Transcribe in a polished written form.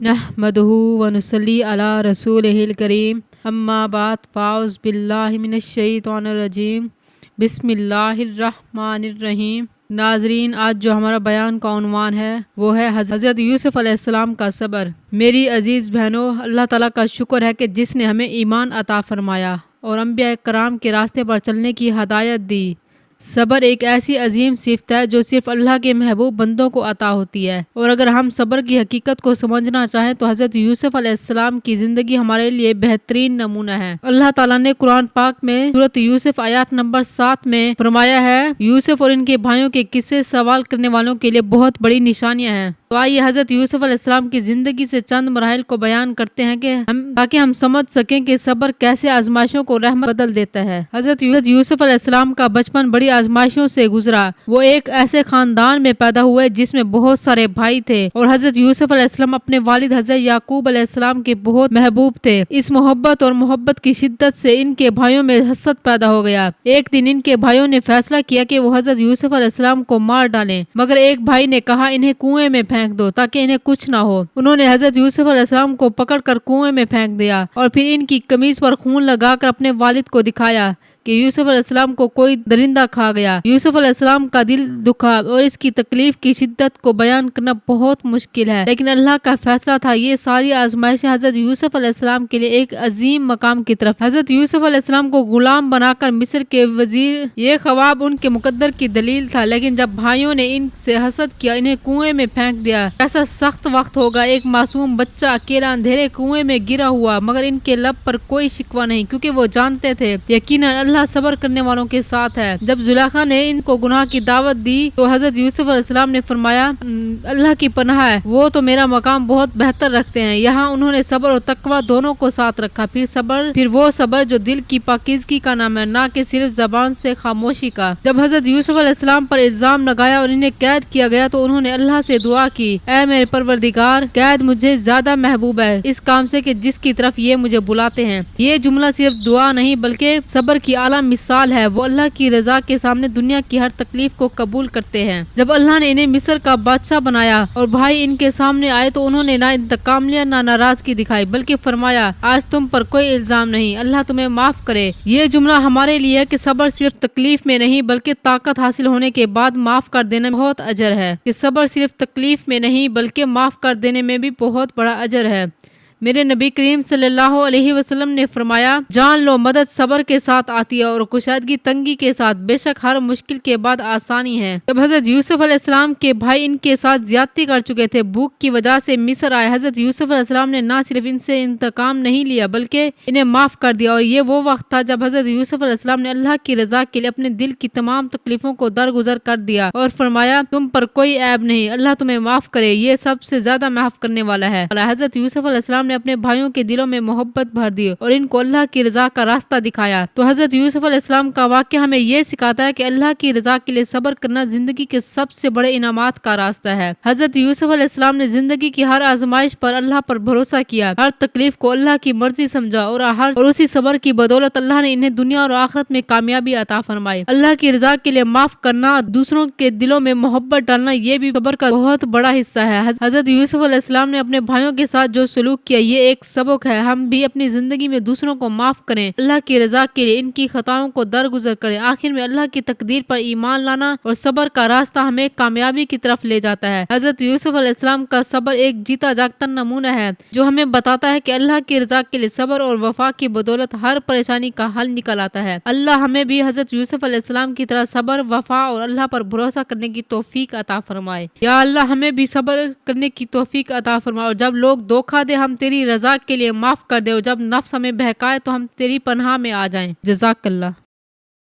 نحمدہ ونصلی علی رسولہ الکریم اما بعد فاعوذ باللہ من الشیطان الرجیم بسم اللہ الرحمن الرحیم۔ ناظرین، آج جو ہمارا بیان کا عنوان ہے وہ ہے حضرت یوسف علیہ السلام کا صبر۔ میری عزیز بہنوں، اللہ تعالیٰ کا شکر ہے کہ جس نے ہمیں ایمان عطا فرمایا اور انبیاء کرام کے راستے پر چلنے کی ہدایت دی۔ صبر ایک ایسی عظیم صفت ہے جو صرف اللہ کے محبوب بندوں کو عطا ہوتی ہے، اور اگر ہم صبر کی حقیقت کو سمجھنا چاہیں تو حضرت یوسف علیہ السلام کی زندگی ہمارے لیے بہترین نمونہ ہے۔ اللہ تعالیٰ نے قرآن پاک میں سورۃ یوسف آیات نمبر 7 میں فرمایا ہے، یوسف اور ان کے بھائیوں کے قصے سوال کرنے والوں کے لیے بہت بڑی نشانیاں ہیں۔ تو آئیے حضرت یوسف علیہ السلام کی زندگی سے چند مراحل کو بیان کرتے ہیں تاکہ ہم سمجھ سکیں کہ صبر کیسے آزمائشوں کو رحمت بدل دیتا ہے۔ حضرت یوسف علیہ السلام کا بچپن بڑی آزمائشوں سے گزرا۔ وہ ایک ایسے خاندان میں پیدا ہوئے جس میں بہت سارے بھائی تھے، اور حضرت یوسف علیہ السلام اپنے والد حضرت یعقوب علیہ السلام کے بہت محبوب تھے۔ اس محبت کی شدت سے ان کے بھائیوں میں حسد پیدا ہو گیا۔ ایک دن ان کے بھائیوں نے فیصلہ کیا کہ وہ حضرت یوسف علیہ السلام کو مار ڈالیں، مگر ایک بھائی نے کہا انہیں کنویں میں پھینک دو تاکہ انہیں کچھ نہ ہو۔ انہوں نے حضرت یوسف علیہ السلام کو پکڑ کر کنویں میں پھینک دیا اور پھر ان کی قمیض پر خون لگا کر اپنے والد کو دکھایا کہ یوسف علیہ السلام کو کوئی درندہ کھا گیا۔ یوسف علیہ السلام کا دل دکھا اور اس کی تکلیف کی شدت کو بیان کرنا بہت مشکل ہے، لیکن اللہ کا فیصلہ تھا یہ ساری آزمائشیں حضرت یوسف علیہ السلام کے لیے ایک عظیم مقام کی طرف۔ حضرت یوسف علیہ السلام کو غلام بنا کر مصر کے وزیر، یہ خواب ان کے مقدر کی دلیل تھا، لیکن جب بھائیوں نے ان سے حسد کیا، انہیں کنویں میں پھینک دیا۔ ایسا سخت وقت ہوگا، ایک معصوم بچہ اکیلا اندھیرے کنویں میں گرا ہوا، مگر ان کے لب پر کوئی شکوہ نہیں، کیونکہ وہ جانتے تھے یقیناً اللہ صبر کرنے والوں کے ساتھ ہے۔ جب زلیخا نے ان کو گناہ کی دعوت دی تو حضرت یوسف علیہ السلام نے فرمایا، اللہ کی پناہ ہے، وہ تو میرا مقام بہت بہتر رکھتے ہیں۔ یہاں انہوں نے صبر اور تقوی دونوں کو ساتھ رکھا، پھر وہ صبر جو دل کی پاکیزگی کا نام ہے، نہ کہ صرف زبان سے خاموشی کا۔ جب حضرت یوسف علیہ السلام پر الزام لگایا اور انہیں قید کیا گیا تو انہوں نے اللہ سے دعا کی، اے میرے پروردگار، قید مجھے زیادہ محبوب ہے اس کام سے کہ جس کی طرف یہ مجھے بلاتے ہیں۔ یہ جملہ صرف دعا نہیں بلکہ صبر کی اعلیٰ مثال ہے۔ وہ اللہ کی رضا کے سامنے دنیا کی ہر تکلیف کو قبول کرتے ہیں۔ جب اللہ نے انہیں مصر کا بادشاہ بنایا اور بھائی ان کے سامنے آئے تو انہوں نے نہ انتقام لیا نہ ناراضگی دکھائی، بلکہ فرمایا، آج تم پر کوئی الزام نہیں، اللہ تمہیں معاف کرے۔ یہ جملہ ہمارے لیے ہے کہ صبر صرف تکلیف میں نہیں بلکہ طاقت حاصل ہونے کے بعد معاف کر دینے میں بہت اجر ہے، کہ صبر صرف تکلیف میں نہیں بلکہ معاف کر دینے میں بھی بہت بڑا اجر ہے۔ میرے نبی کریم صلی اللہ علیہ وسلم نے فرمایا، جان لو مدد صبر کے ساتھ آتی ہے اور کشادگی تنگی کے ساتھ، بے شک ہر مشکل کے بعد آسانی ہے۔ جب حضرت یوسف علیہ السلام کے بھائی ان کے ساتھ زیادتی کر چکے تھے، بھوک کی وجہ سے مصر آئے، حضرت یوسف علیہ السلام نے نہ صرف ان سے انتقام نہیں لیا بلکہ انہیں معاف کر دیا، اور یہ وہ وقت تھا جب حضرت یوسف علیہ السلام نے اللہ کی رضا کے لیے اپنے دل کی تمام تکلیفوں کو درگزر کر دیا اور فرمایا، تم پر کوئی عیب نہیں، اللہ تمہیں معاف کرے، یہ سب سے زیادہ معاف کرنے والا ہے۔ حضرت یوسف علیہ السلام نے اپنے بھائیوں کے دلوں میں محبت بھر دی اور ان کو اللہ کی رضا کا راستہ دکھایا۔ تو حضرت یوسف علیہ السلام کا واقعہ ہمیں یہ سکھاتا ہے کہ اللہ کی رضا کے لیے صبر کرنا زندگی کے سب سے بڑے انعامات کا راستہ ہے۔ حضرت یوسف علیہ السلام نے زندگی کی ہر آزمائش پر اللہ پر بھروسہ کیا، ہر تکلیف کو اللہ کی مرضی سمجھا، اور اسی صبر کی بدولت اللہ نے انہیں دنیا اور آخرت میں کامیابی عطا فرمائی۔ اللہ کی رضا کے لیے معاف کرنا، دوسروں کے دلوں میں محبت ڈالنا، یہ بھی صبر کا بہت بڑا حصہ ہے۔ حضرت یوسف علیہ السلام نے اپنے بھائیوں کے ساتھ جو سلوک کیا، یہ ایک سبق ہے۔ ہم بھی اپنی زندگی میں دوسروں کو معاف کریں، اللہ کی رضا کے لیے ان کی خطاؤں کو درگزر کریں۔ آخر میں اللہ کی تقدیر پر ایمان لانا اور صبر کا راستہ ہمیں کامیابی کی طرف لے جاتا ہے۔ حضرت یوسف علیہ السلام کا صبر ایک جیتا جاگتا نمونہ ہے جو ہمیں بتاتا ہے کہ اللہ کی رضا کے لیے صبر اور وفا کی بدولت ہر پریشانی کا حل نکل آتا ہے۔ اللہ ہمیں بھی حضرت یوسف علیہ السلام کی طرح صبر، وفا اور اللہ پر بھروسہ کرنے کی توفیق عطا فرمائے۔ یا اللہ ہمیں بھی صبر کرنے کی توفیق عطا فرمائے، اور جب لوگ دھوکہ دے ہم تیری رضا کے لیے معاف کر دے، اور جب نفس ہمیں بہکائے تو ہم تیری پناہ میں آ جائیں۔ جزاک اللہ۔